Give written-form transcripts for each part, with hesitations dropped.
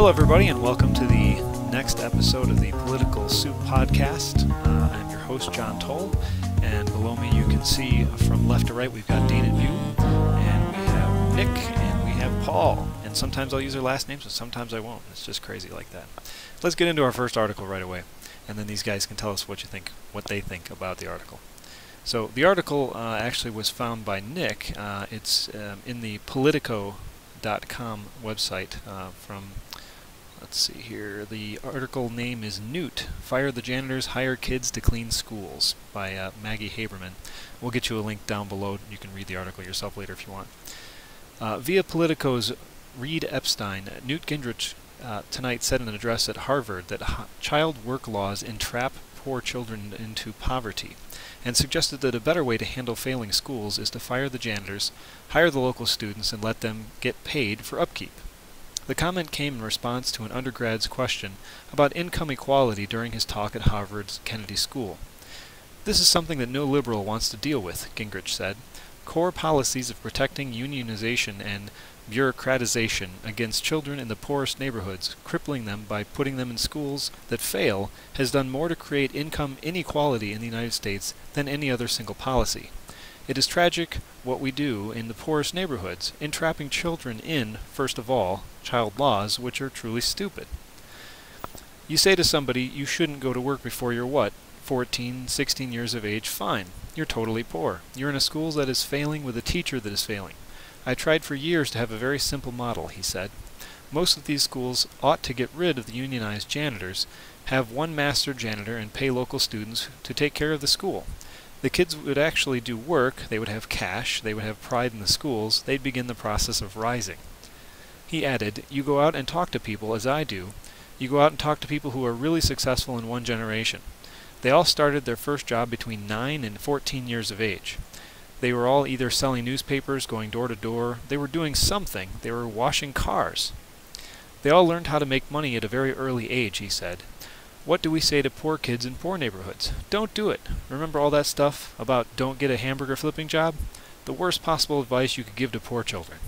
Hello, everybody, and welcome to the next episode of the Political Soup Podcast. I'm your host, John Toll, and below me you can see from left to right we've got Dana View, and we have Nick, and we have Paul. And sometimes I'll use their last names, and sometimes I won't. It's just crazy like that. Let's get into our first article right away, and then these guys can tell us what they think about the article. So the article actually was found by Nick. It's in the Politico.com website from, let's see here, the article name is Newt, Fire the Janitors, Hire Kids to Clean Schools, by Maggie Haberman. We'll get you a link down below. You can read the article yourself later if you want. Via Politico's Reed Epstein, Newt Gingrich tonight said in an address at Harvard that child work laws entrap poor children into poverty, and suggested that a better way to handle failing schools is to fire the janitors, hire the local students, and let them get paid for upkeep. The comment came in response to an undergrad's question about income equality during his talk at Harvard's Kennedy School. "This is something that no liberal wants to deal with," Gingrich said. "Core policies of protecting unionization and bureaucratization against children in the poorest neighborhoods, crippling them by putting them in schools that fail, has done more to create income inequality in the United States than any other single policy. It is tragic what we do in the poorest neighborhoods, entrapping children in, first of all, child laws which are truly stupid. You say to somebody, you shouldn't go to work before you're what? 14, 16 years of age? Fine. You're totally poor. You're in a school that is failing with a teacher that is failing. I tried for years to have a very simple model," he said. "Most of these schools ought to get rid of the unionized janitors, have one master janitor, and pay local students to take care of the school. The kids would actually do work, they would have cash, they would have pride in the schools, they'd begin the process of rising." He added, "You go out and talk to people, as I do. You go out and talk to people who are really successful in one generation. They all started their first job between 9 and 14 years of age. They were all either selling newspapers, going door to door, they were doing something, they were washing cars. They all learned how to make money at a very early age," he said. "What do we say to poor kids in poor neighborhoods? Don't do it. Remember all that stuff about don't get a hamburger flipping job? The worst possible advice you could give to poor children.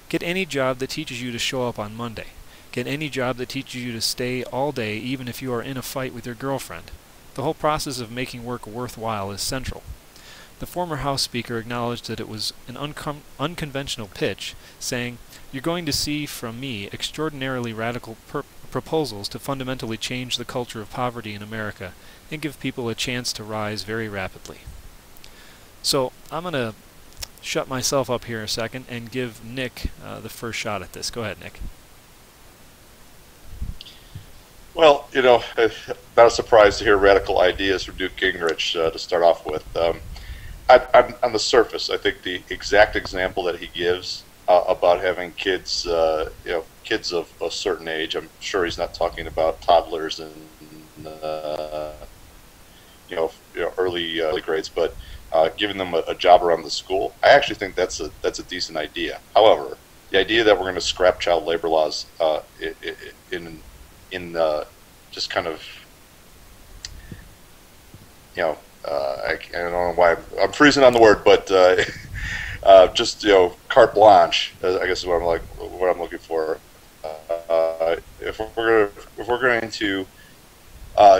Get any job that teaches you to show up on Monday. Get any job that teaches you to stay all day even if you are in a fight with your girlfriend. The whole process of making work worthwhile is central." The former House Speaker acknowledged that it was an unconventional pitch, saying, "You're going to see from me extraordinarily radical proposals to fundamentally change the culture of poverty in America and give people a chance to rise very rapidly." So I'm going to shut myself up here a second and give Nick the first shot at this. Go ahead, Nick. Well, not a surprise to hear radical ideas from Newt Gingrich to start off with. On the surface, I think the exact example that he gives about having kids, kids of a certain age, I'm sure he's not talking about toddlers and early grades, but giving them a job around the school. I actually think that's a decent idea. However, the idea that we're going to scrap child labor laws in just kind of, I don't know why I'm freezing on the word, but just carte blanche, I guess is what I'm looking for. If we're going to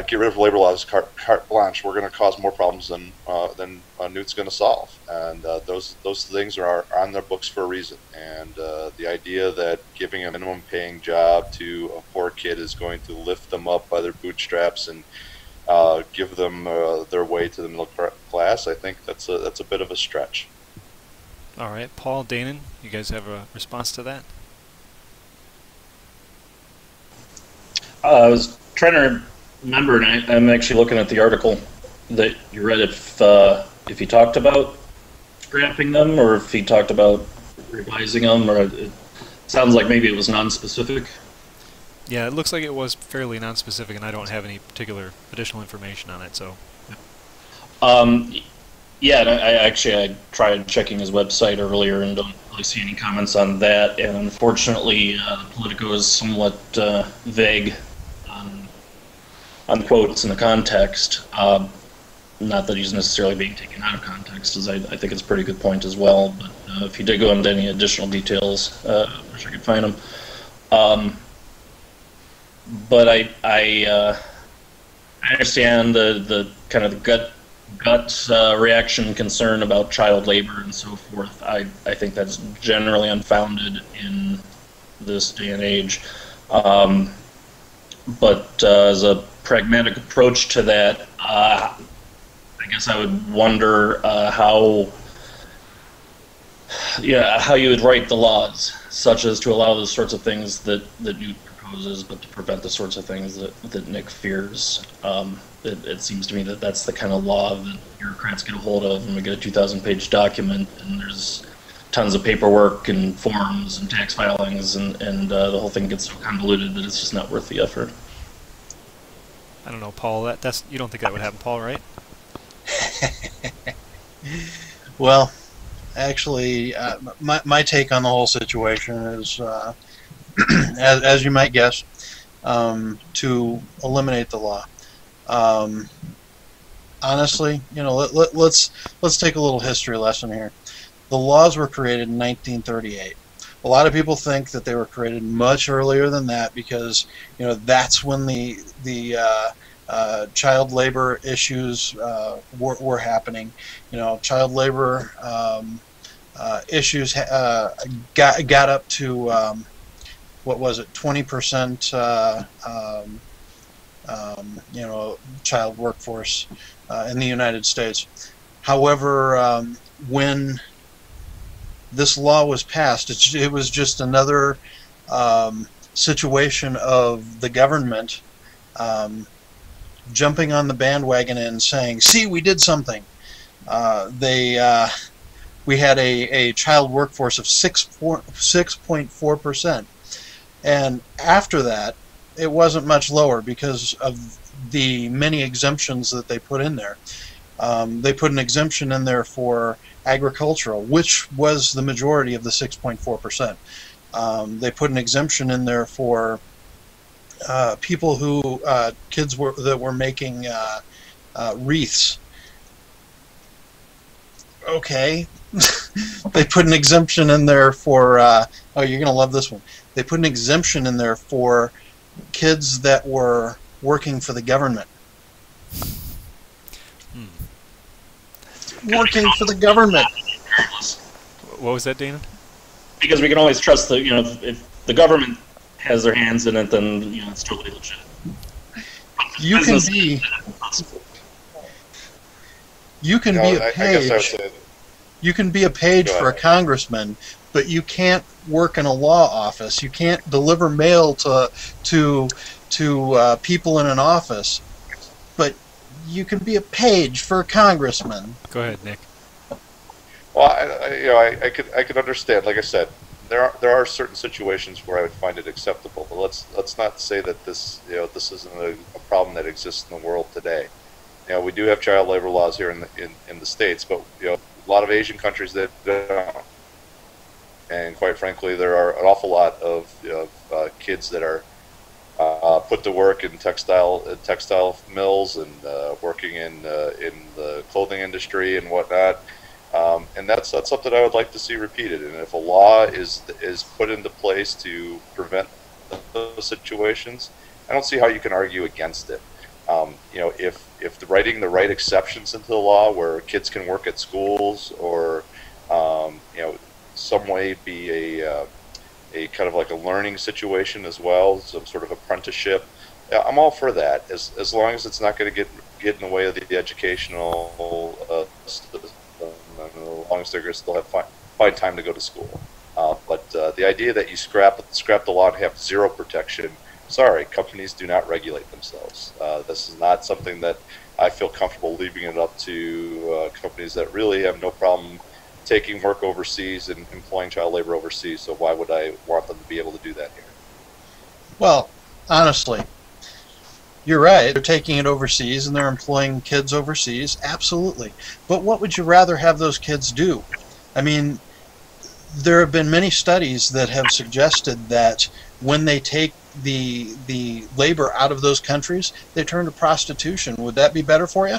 get rid of labor laws carte blanche, we're going to cause more problems than Newt's going to solve, and those things are on their books for a reason. And the idea that giving a minimum paying job to a poor kid is going to lift them up by their bootstraps and give them their way to the middle class, I think that's a bit of a stretch. All right, Paul, Danon, you guys have a response to that? I was trying to remember, and I'm actually looking at the article that you read. If he talked about scrapping them, or if he talked about revising them, or it sounds like maybe it was non-specific. Yeah, it looks like it was fairly non-specific, and I don't have any particular additional information on it. So, yeah, and I tried checking his website earlier and don't really see any comments on that. And unfortunately, Politico is somewhat vague on quotes in the context. Not that he's necessarily being taken out of context, as I think it's a pretty good point as well. But if you did go into any additional details, I wish I could find them. but I understand the kind of the gut reaction, concern about child labor and so forth. I think that's generally unfounded in this day and age. But as a pragmatic approach to that, I guess I would wonder how you would write the laws, such as to allow those sorts of things that Newt proposes, but to prevent the sorts of things that Nick fears. It seems to me that that's the kind of law that bureaucrats get a hold of when we get a 2,000-page document and there's tons of paperwork and forms and tax filings, and the whole thing gets so convoluted that it's just not worth the effort. I don't know, Paul. That's you don't think that would happen, Paul, right? Well, actually, my take on the whole situation is, as you might guess, to eliminate the law. Honestly, let's take a little history lesson here. The laws were created in 1938. A lot of people think that they were created much earlier than that because that's when the child labor issues were happening. Child labor issues got up to what was it, 20% child workforce in the United States. However, when this law was passed, it was just another situation of the government jumping on the bandwagon and saying, "See, we did something." We had a child workforce of 6.4%, and after that, it wasn't much lower because of the many exemptions that they put in there. They put an exemption in there for agricultural, which was the majority of the 6.4%. They put an exemption in there for people who kids that were making wreaths. Okay. They put an exemption in there for oh, you're gonna love this one. They put an exemption in there for kids that were working for the government. Working for the government. What was that, Dana? Because we can always trust that, if the government has their hands in it, then it's totally legit. You can be a page. You can be a page for a congressman, but you can't work in a law office. You can't deliver mail to people in an office, but you can be a page for a congressman. Go ahead, Nick. Well, I could understand. Like I said, there are certain situations where I would find it acceptable, but let's not say that this isn't a problem that exists in the world today. We do have child labor laws here in the States, but a lot of Asian countries that don't. And quite frankly, there are an awful lot of kids that are put to work in textile mills and working in the clothing industry and whatnot. And that's something I would like to see repeated. And if a law is put into place to prevent those situations, I don't see how you can argue against it. If writing the right exceptions into the law where kids can work at schools or some way be a kind of like a learning situation as well, some sort of apprenticeship. Yeah, I'm all for that as long as it's not going to get in the way of the educational system, as long as they're going to still have find time to go to school. But the idea that you scrap the law and have zero protection, sorry, companies do not regulate themselves. This is not something that I feel comfortable leaving it up to companies that really have no problem taking work overseas and employing child labor overseas. So why would I want them to be able to do that here? Well, honestly, you're right. They're taking it overseas and they're employing kids overseas. Absolutely. But what would you rather have those kids do? I mean, there have been many studies that have suggested that when they take the labor out of those countries, they turn to prostitution. Would that be better for you?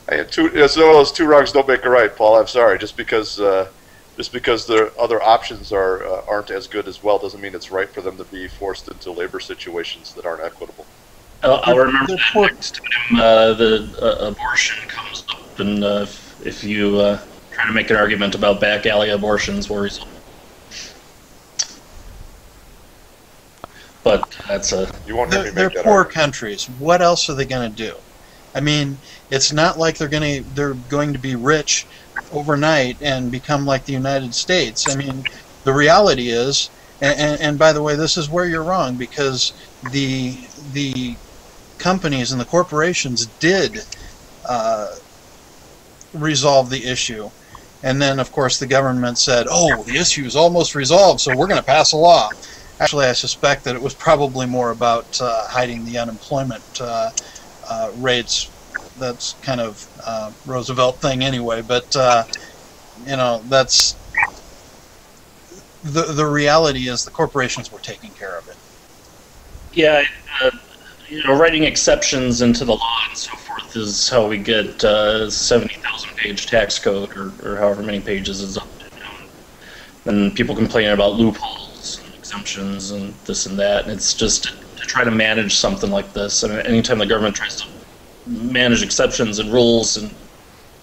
Those two wrongs don't make a right, Paul. I'm sorry. Just because just because the other options aren't as good as well doesn't mean it's right for them to be forced into labor situations that aren't equitable. I'll remember They're that poor. next time the abortion comes up, and if you try to make an argument about back alley abortions, worries. But that's a You won't hear me They're make that poor argument. countries. What else are they going to do? I mean, it's not like they're going to be rich overnight and become like the United States. I mean, the reality is, and by the way, this is where you're wrong, because the companies and the corporations did resolve the issue. And then, of course, the government said, oh, the issue is almost resolved, so we're going to pass a law. Actually, I suspect that it was probably more about hiding the unemployment rates. That's kind of Roosevelt thing anyway, but, that's... The reality is the corporations were taking care of it. yeah. Writing exceptions into the law and so forth is how we get 70,000-page tax code, or however many pages is up and down. And people complain about loopholes and exemptions and this and that. And it's just to try to manage something like this. I mean, anytime the government tries to manage exceptions and rules, and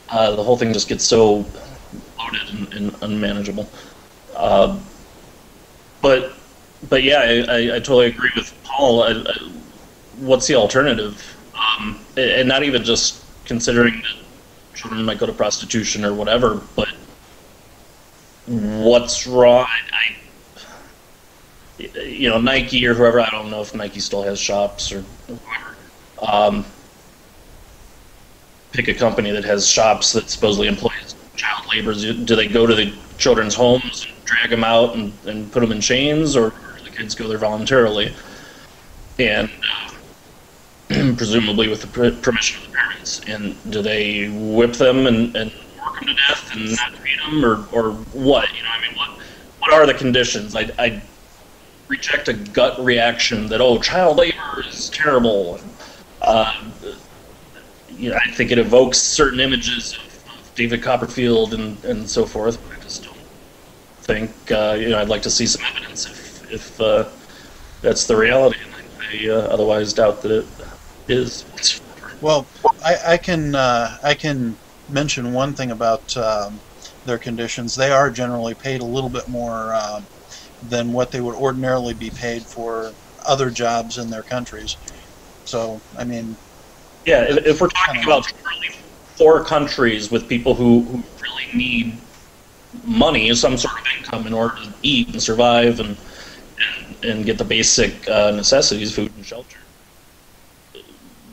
the whole thing just gets so loaded and unmanageable. But yeah, I totally agree with Paul. What's the alternative? And not even just considering that children might go to prostitution or whatever, but what's wrong? Nike or whoever, I don't know if Nike still has shops or whoever. Pick a company that has shops that supposedly employs child laborers. Do they go to the children's homes and drag them out and put them in chains, or do the kids go there voluntarily? And presumably with the permission of the parents. And do they whip them and work them to death and not feed them, or what? What are the conditions? I reject a gut reaction that, child labor is terrible. I think it evokes certain images of David Copperfield and so forth, but I just don't think, I'd like to see some evidence if that's the reality, and I otherwise doubt that it is. Well, I can mention one thing about their conditions. They are generally paid a little bit more than what they would ordinarily be paid for other jobs in their countries. So, I mean... Yeah, if we're talking about really poor countries with people who really need money, some sort of income in order to eat and survive and get the basic necessities, food and shelter,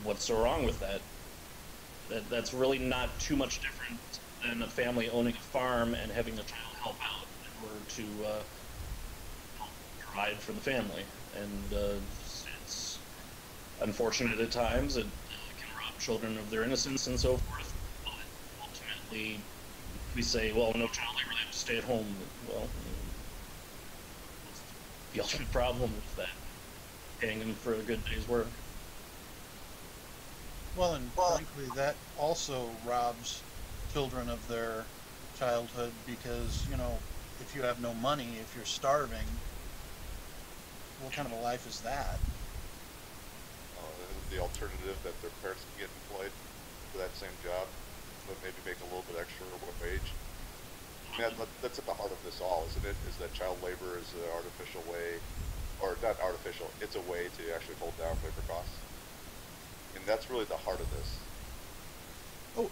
what's so wrong with that? That's really not too much different than a family owning a farm and having a child help out in order to help provide for the family. And it's unfortunate at times. It can rob children of their innocence and so forth. But ultimately, we say, well, no child labor, they have to stay at home. Well, what's the ultimate problem with that? Paying them for a good day's work. Well, and frankly, that also robs children of their childhood because, if you have no money, if you're starving, what kind of a life is that? The alternative that their parents can get employed for that same job, but maybe make a little bit extra wage. I mean, that's at the heart of this all, isn't it? Is that child labor is an artificial way, or not artificial, it's a way to actually hold down labor costs. And that's really the heart of this. Oh,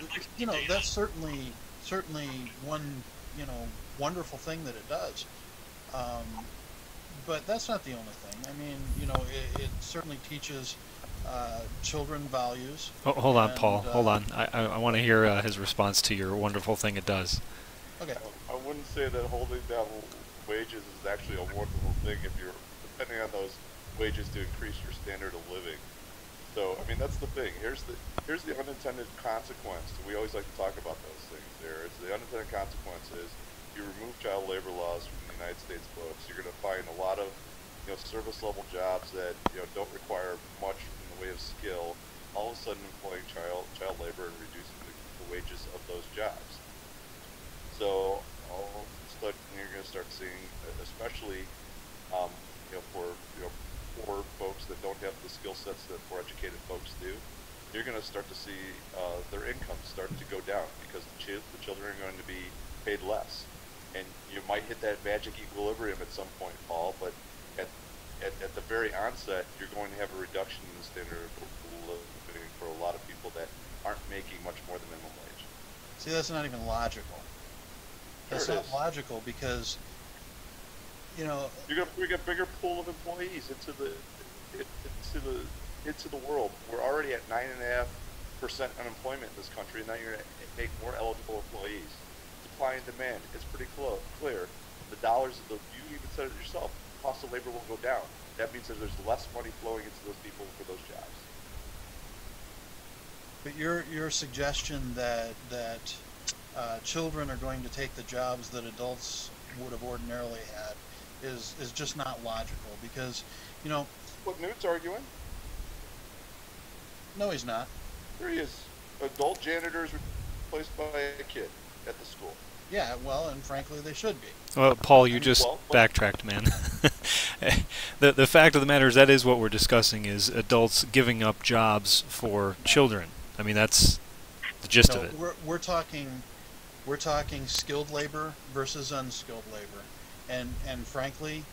that's certainly one, wonderful thing that it does. But that's not the only thing. I mean, it certainly teaches children values. Hold on, Paul. Hold on. I want to hear his response to your wonderful thing it does. Okay. I wouldn't say that holding down wages is actually a wonderful thing if you're depending on those wages to increase your standard of living. So, I mean, that's the thing. Here's the unintended consequence. We always like to talk about those things. The unintended consequence is you remove child labor laws from the United States books, you're going to find a lot of service level jobs that don't require much in the way of skill, all of a sudden employing child labor and reducing the wages of those jobs. So sudden you're going to start seeing, especially for poor folks that don't have the skill sets that more educated folks do, you're going to start to see their incomes start to go down because the children are going to be paid less. And you might hit that magic equilibrium at some point, Paul, but at the very onset, you're going to have a reduction in the standard of living for a lot of people that aren't making much more than minimum wage. See, that's not even logical. That's Sure it not is. logical because, You're going to bring a bigger pool of employees into the world. We're already at 9.5% unemployment in this country, and now you're going to make more eligible employees. Supply and demand. It's pretty clear. The dollars, you even said it yourself, cost of labor will go down. That means that there's less money flowing into those people for those jobs. But your suggestion that children are going to take the jobs that adults would have ordinarily had is just not logical because, What Newt's arguing? no, he's not. There he is. Adult janitors replaced by a kid at the school. Yeah, well, and frankly, they should be. Well, Paul, you just backtracked, man. The fact of the matter is that is what we're discussing is adults giving up jobs for children. I mean, that's the gist of it. We're talking skilled labor versus unskilled labor, and frankly,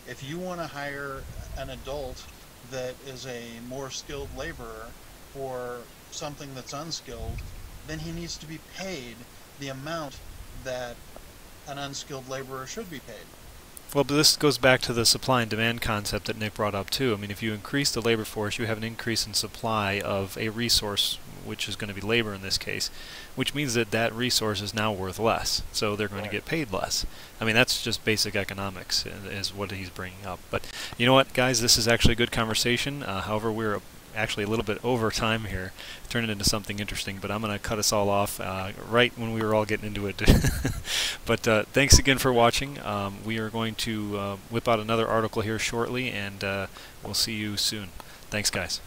if you want to hire an adult that is a more skilled laborer for something that's unskilled, then he needs to be paid the amount that an unskilled laborer should be paid. Well, but this goes back to the supply and demand concept that Nick brought up too. I mean, if you increase the labor force, you have an increase in supply of a resource, which is going to be labor in this case, which means that that resource is now worth less, so they're going to get paid less. I mean, that's just basic economics is what he's bringing up. But you know what, guys, this is actually a good conversation. However, we're actually a little bit over time here, turning into something interesting, but I'm going to cut us all off right when we were all getting into it. But thanks again for watching. We are going to whip out another article here shortly, and we'll see you soon. Thanks, guys.